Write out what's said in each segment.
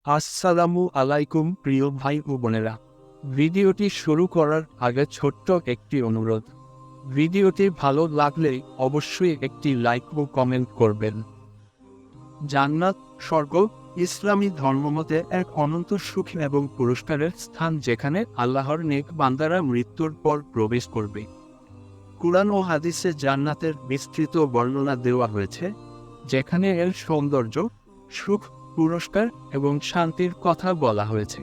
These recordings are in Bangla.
আসসালামু আলাইকুম প্রিয় ভাই ও বোনেরা। ভিডিওটি শুরু করার আগে ছোট্ট একটি অনুরোধ। ভিডিওটি ভালো লাগলে অবশ্যই একটি লাইক ও কমেন্ট করবেন। জান্নাত, স্বর্গ, ইসলামী ধর্মমতে এক অনন্ত সুখ এবং পুরস্কারের স্থান যেখানে আল্লাহর নেক বান্দারা মৃত্যুর পর প্রবেশ করবে। কুরআন ও হাদিসে জান্নাতের বিস্তৃত বর্ণনা দেওয়া হয়েছে, যেখানে এর সৌন্দর্য, সুখ, পুরস্কার এবং শান্তির কথা বলা হয়েছে।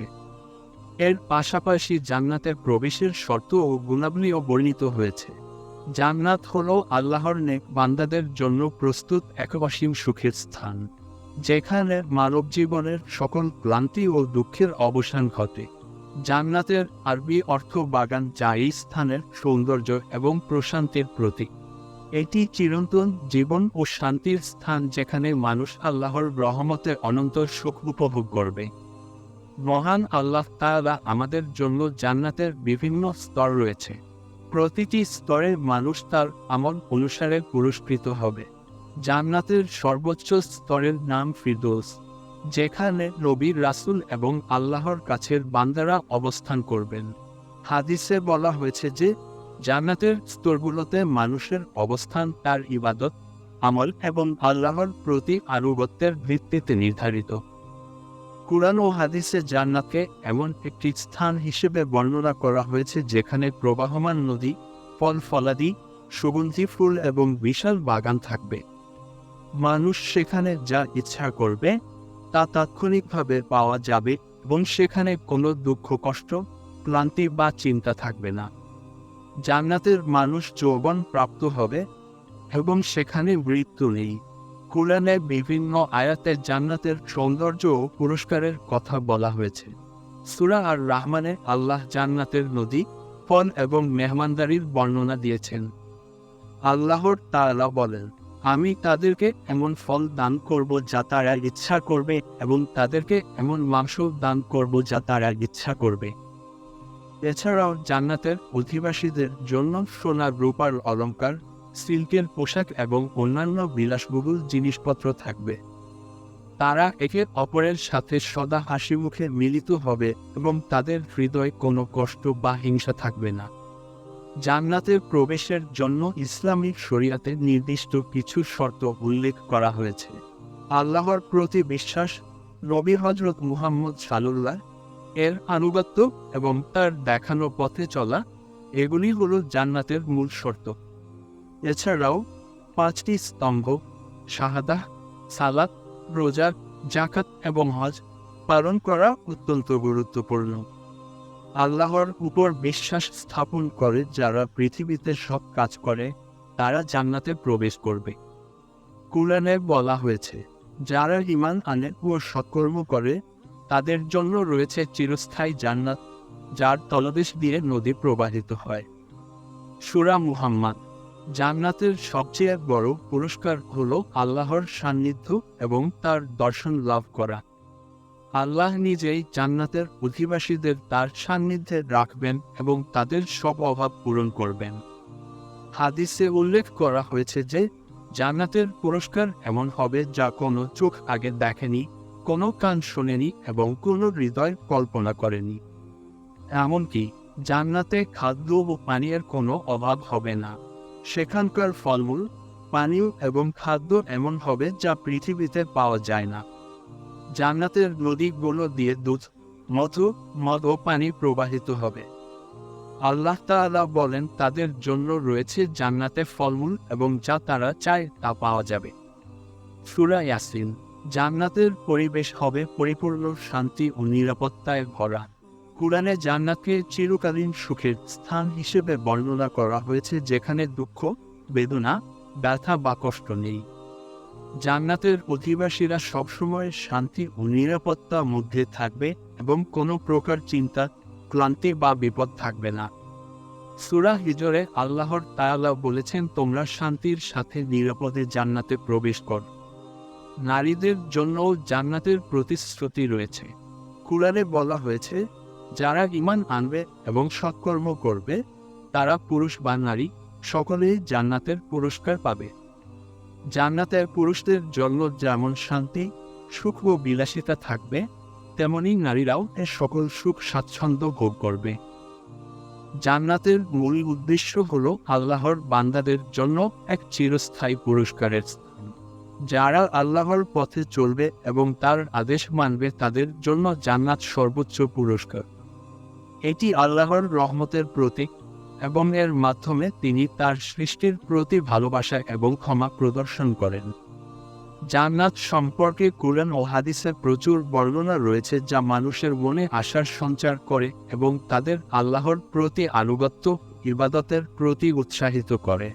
এর পাশাপাশি জান্নাতের প্রবেশের শর্ত ও গুণাবলীও বর্ণিত হয়েছে। জান্নাত হল আল্লাহর নেক বান্দাদের জন্য প্রস্তুত এক অসীম সুখের স্থান, যেখানে মানব জীবনের সকল ক্লান্তি ও দুঃখের অবসান ঘটে। জান্নাতের আরবি অর্থ বাগান, যা এই স্থানের সৌন্দর্য এবং প্রশান্তির প্রতীক। এটি চিরন্তন জীবন ও শান্তির স্থান, যেখানে মানুষ আল্লাহর রহমতে অনন্ত সুখ উপভোগ করবে। মহান আল্লাহ তাআলা আমাদের জন্য জান্নাতের বিভিন্ন স্তর রয়েছে। প্রতিটি স্তরে মানুষ তার আমল অনুসারে পুরস্কৃত হবে। জান্নাতের সর্বোচ্চ স্তরের নাম ফিরদৌস, যেখানে নবী, রাসূল এবং আল্লাহর কাছের বান্দারা অবস্থান করবেন। হাদিসে বলা হয়েছে যে জান্নাতের স্তরগুলোতে মানুষের অবস্থান তার ইবাদত, আমল এবং আল্লাহর প্রতি আনুগত্যের ভিত্তিতে নির্ধারিত। কুরআন ও হাদিসে জান্নাতকে এমন একটি স্থান হিসেবে বর্ণনা করা হয়েছে যেখানে প্রবাহমান নদী, ফল-ফলাদি, সুগন্ধি ফুল এবং বিশাল বাগান থাকবে। মানুষ সেখানে যা ইচ্ছা করবে তা তাৎক্ষণিকভাবে পাওয়া যাবে এবং সেখানে কোনো দুঃখ, কষ্ট, ক্লান্তি বা চিন্তা থাকবে না। জান্নাতের মানুষ যৌবন প্রাপ্ত হবে এবং সেখানে মৃত্যু নেই। কুরআনে বিভিন্ন আয়াতে জান্নাতের সৌন্দর্য ও পুরস্কারের কথা বলা হয়েছে। সূরা আর রহমানে আল্লাহ জান্নাতের নদী, ফল এবং মেহমানদারির বর্ণনা দিয়েছেন। আল্লাহর তাআলা বলেন, আমি তাদেরকে এমন ফল দান করব যা তারা ইচ্ছা করবে এবং তাদেরকে এমন মাংস দান করব যা তারা ইচ্ছা করবে। এছাড়াও জান্নাতের অধিবাসীদের জন্য সোনা, রূপার অলংকার, সিল্কের পোশাক এবং অন্যান্য বিলাসবহুল জিনিসপত্র থাকবে। তারা একে অপরের সাথে সদা হাসিমুখে মিলিত হবে এবং তাদের হৃদয়ে কোনো কষ্ট বা হিংসা থাকবে না। জান্নাতের প্রবেশের জন্য ইসলামী শরিয়াতে নির্দিষ্ট কিছু শর্ত উল্লেখ করা হয়েছে। আল্লাহর প্রতি বিশ্বাস, নবী হযরত মুহাম্মদ সাল্লাল্লাহু এর আনুগত্য এবং তার দেখানো পথে চলা, এগুলি হলো জান্নাতের মূল শর্ত। এছাড়াও 5টি স্তম্ভ, শাহাদাহ, সালাত, রোজা, যাকাত এবং হজ পালন করা অত্যন্ত গুরুত্বপূর্ণ। আল্লাহর উপর বিশ্বাস স্থাপন করে যারা পৃথিবীতে সৎ কাজ করে, তারা জান্নাতে প্রবেশ করবে। কুরআনে বলা হয়েছে, যারা ঈমান আনে ও সৎকর্ম করে তাদের জন্য রয়েছে চিরস্থায়ী জান্নাত, যার তলদেশ দিয়ে নদী প্রবাহিত হয়। সূরা মুহাম্মদ। জান্নাতের সবচেয়ে বড় পুরস্কার হলো আল্লাহর সান্নিধ্য এবং তার দর্শন লাভ করা। আল্লাহ নিজেই জান্নাতের অধিবাসীদের তার সান্নিধ্যে রাখবেন এবং তাদের সব অভাব পূরণ করবেন। হাদিসে উল্লেখ করা হয়েছে যে জান্নাতের পুরস্কার এমন হবে যা কোনো চোখ আগে দেখেনি, কোনো কান শোনেনি এবং কোনো হৃদয় কল্পনা করেনি। এমনকি জান্নাতে খাদ্য ও পানীয়ের কোনো অভাব হবে না। সেখানকার ফলমূল, পানীয় এবং খাদ্য এমন হবে যা পৃথিবীতে পাওয়া যায় না। জান্নাতের নদীগুলো দিয়ে দুধ, মধু, মদ ও পানি প্রবাহিত হবে। আল্লাহ তাআলা বলেন, তাদের জন্য রয়েছে জান্নাতে ফলমূল এবং যা তারা চায় তা পাওয়া যাবে। সূরা ইয়াসিন। জান্নাতের পরিবেশ হবে পরিপূর্ণ শান্তি ও নিরাপত্তায় ভরা। কুরআনে জান্নাতকে চিরকালীন সুখের স্থান হিসেবে বর্ণনা করা হয়েছে, যেখানে দুঃখ, বেদনা, ব্যথা বা কষ্ট নেই। জান্নাতের অধিবাসীরা সবসময় শান্তি ও নিরাপত্তার মধ্যে থাকবে এবং কোনো প্রকার চিন্তা, ক্লান্তি বা বিপদ থাকবে না। সূরা হিজরে আল্লাহর তাআলা বলেছেন, তোমরা শান্তির সাথে নিরাপদে জান্নাতে প্রবেশ কর। নারীদের জন্যও জান্নাতের প্রতিশ্রুতি রয়েছে। কুরআনে বলা হয়েছে, যারা ঈমান আনবে এবং সৎকর্ম করবে তারা পুরুষ বা নারী সকলেই জান্নাতের পুরস্কার পাবে। জান্নাতের পুরুষদের জন্য যেমন শান্তি, সুখ ও বিলাসিতা থাকবে, তেমনি নারীরাও এর সকল সুখ স্বাচ্ছন্দ্য ভোগ করবে। জান্নাতের মূল উদ্দেশ্য হল আল্লাহর বান্দাদের জন্য এক চিরস্থায়ী পুরস্কারের স্থান। যারা আল্লাহর পথে চলবে এবং তার আদেশ মানবে তাদের জন্য জান্নাত সর্বোচ্চ পুরস্কার। এটি আল্লাহর রহমতের প্রতীক এবং এর মাধ্যমে তিনি তার সৃষ্টির প্রতি ভালোবাসা এবং ক্ষমা প্রদর্শন করেন। জান্নাত সম্পর্কে কুরআন ও হাদিসে প্রচুর বর্ণনা রয়েছে যা মানুষের মনে আশার সঞ্চার করে এবং তাদের আল্লাহর প্রতি আনুগত্য ইবাদতের প্রতি উৎসাহিত করে।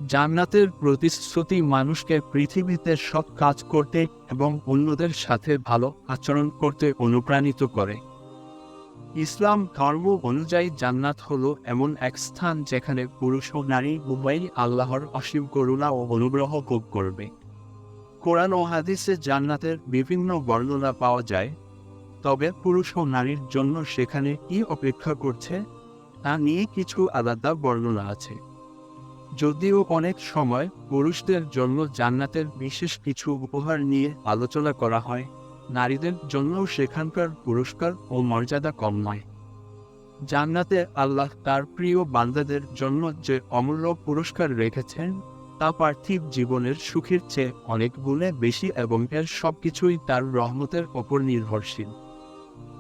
জান্নাতের প্রতিশ্রুতি মানুষকে পৃথিবীতে সৎ কাজ করতে এবং অন্যদের সাথে ভালো আচরণ করতে অনুপ্রাণিত করে। ইসলাম ধর্ম অনুযায়ী জান্নাত হলো এমন এক স্থান যেখানে পুরুষ ও নারী উভয়ই আল্লাহর অসীম করুণা ও অনুগ্রহ ভোগ করবে। কোরআন ও হাদিসে জান্নাতের বিভিন্ন বর্ণনা পাওয়া যায়, তবে পুরুষ ও নারীর জন্য সেখানে কি অপেক্ষা করছে তা নিয়ে কিছু আলাদা বর্ণনা আছে। যদিও অনেক সময় পুরুষদের জন্য জান্নাতের বিশেষ কিছু উপহার নিয়ে আলোচনা করা হয়, নারীদের জন্যও সেখানকার পুরস্কার ও মর্যাদা কম নয়। জান্নাতে আল্লাহ তার প্রিয় বান্দাদের জন্য যে অমূল্য পুরস্কার রেখেছেন তা পার্থিব জীবনের সুখের চেয়ে অনেক গুণে বেশি এবং এর সবকিছুই তার রহমতের ওপর নির্ভরশীল।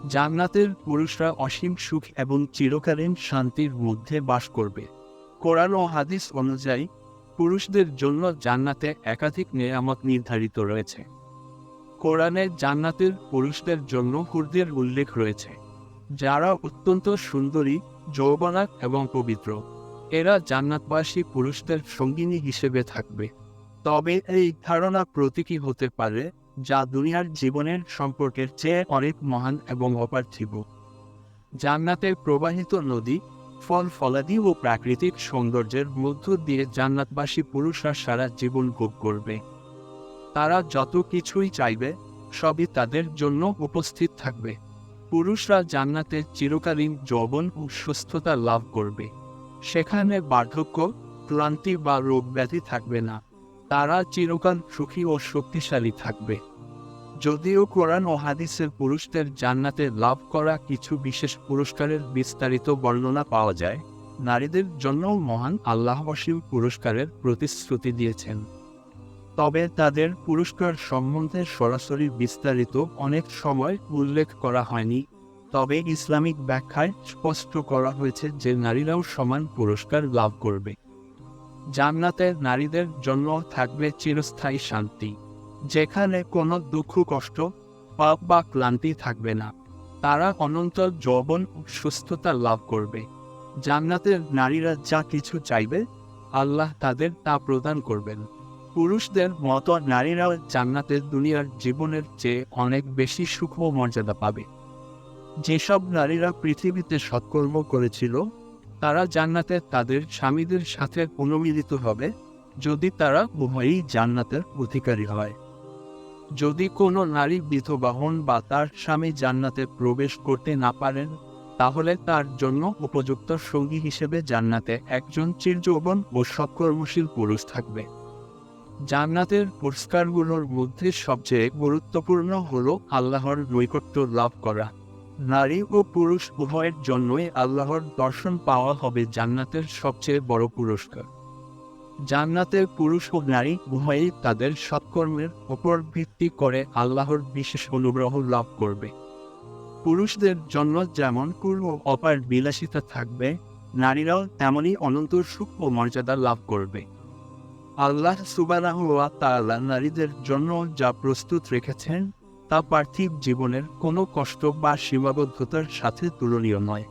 জান্নাতের পুরুষরা অসীম সুখ এবং চিরকালীন শান্তির মধ্যে বাস করবে। কোরআন ও হাদিস অনুযায়ী পুরুষদের জন্য জান্নাতে একাধিক নেয়ামত নির্ধারিত রয়েছে। কোরআনে জান্নাতের পুরুষদের জন্য হুরদের উল্লেখ রয়েছে, যারা অত্যন্ত সুন্দরী, যৌবনা এবং পবিত্র। এরা জান্নাতবাসী পুরুষদের সঙ্গিনী হিসেবে থাকবে। তবে এই ধারণা প্রতীকী হতে পারে, যা দুনিয়ার জীবনের সম্পর্কের চেয়ে অনেক মহান এবং অপার্থিব। জান্নাতে প্রবাহিত নদী, ফল ফলাদি ও প্রাকৃতিক সৌন্দর্যের মধ্য দিয়ে জান্নাতবাসী পুরুষরা সারা জীবন ভোগ করবে। তারা যত কিছুই চাইবে সবই তাদের জন্য উপস্থিত থাকবে। পুরুষরা জান্নাতে চিরকালীন যৌবন ও সুস্থতা লাভ করবে। সেখানে বার্ধক্য, ক্লান্তি বা রোগ ব্যাধি থাকবে না। তারা চিরকাল সুখী ও শক্তিশালী থাকবে। যদিও কোরআন ও হাদিসের পুরুষদের জান্নাতে লাভ করা কিছু বিশেষ পুরস্কারের বিস্তারিত বর্ণনা পাওয়া যায়, নারীদের জন্যও মহান আল্লাহ অসীম পুরস্কারের প্রতিশ্রুতি দিয়েছেন। তবে তাদের পুরস্কার সম্বন্ধে সরাসরি বিস্তারিত অনেক সময় উল্লেখ করা হয়নি। তবে ইসলামিক ব্যাখ্যায় স্পষ্ট করা হয়েছে যে নারীরাও সমান পুরস্কার লাভ করবে। জান্নাতে নারীদের জন্য থাকবে চিরস্থায়ী শান্তি, যেখানে কোনো দুঃখ, কষ্ট, পাপ বা ক্লান্তি থাকবে না। তারা অনন্ত যৌবন ও সুস্থতা লাভ করবে। জান্নাতের নারীরা যা কিছু চাইবে আল্লাহ তাদের তা প্রদান করবেন। পুরুষদের মতো নারীরাও জান্নাতের দুনিয়ার জীবনের চেয়ে অনেক বেশি সুখ ও মর্যাদা পাবে। যেসব নারীরা পৃথিবীতে সৎকর্ম করেছিল তারা জান্নাতে তাদের স্বামীদের সাথে পুনর্মিলিত হবে, যদি তারা উভয়ই জান্নাতের অধিকারী হয়। যদি কোনো নারী বিধবা হন বা তার স্বামী জান্নাতে প্রবেশ করতে না পারেন, তাহলে তার জন্য উপযুক্ত সঙ্গী হিসেবে জান্নাতে একজন চিরযৌবন ও সৎকর্মশীল পুরুষ থাকবে। জান্নাতের পুরস্কারগুলোর মধ্যে সবচেয়ে গুরুত্বপূর্ণ হল আল্লাহর নৈকট্য লাভ করা। নারী ও পুরুষ উভয়ের জন্যই আল্লাহর দর্শন পাওয়া হবে জান্নাতের সবচেয়ে বড় পুরস্কার। জান্নাতের পুরুষ ও নারী উভয়ই তাদের সৎকর্মের উপর ভিত্তি করে আল্লাহর বিশেষ অনুগ্রহ লাভ করবে। পুরুষদের জন্য যেমন পূর্ণ অপার বিলাসিতা থাকবে, নারীরাও তেমনই অনন্ত সুখ ও মর্যাদা লাভ করবে। আল্লাহ সুবহানাহু ওয়া তাআলা নারীদের জন্য যা প্রস্তুত রেখেছেন তা পার্থিব জীবনের কোনো কষ্ট বা সীমাবদ্ধতার সাথে তুলনীয় নয়।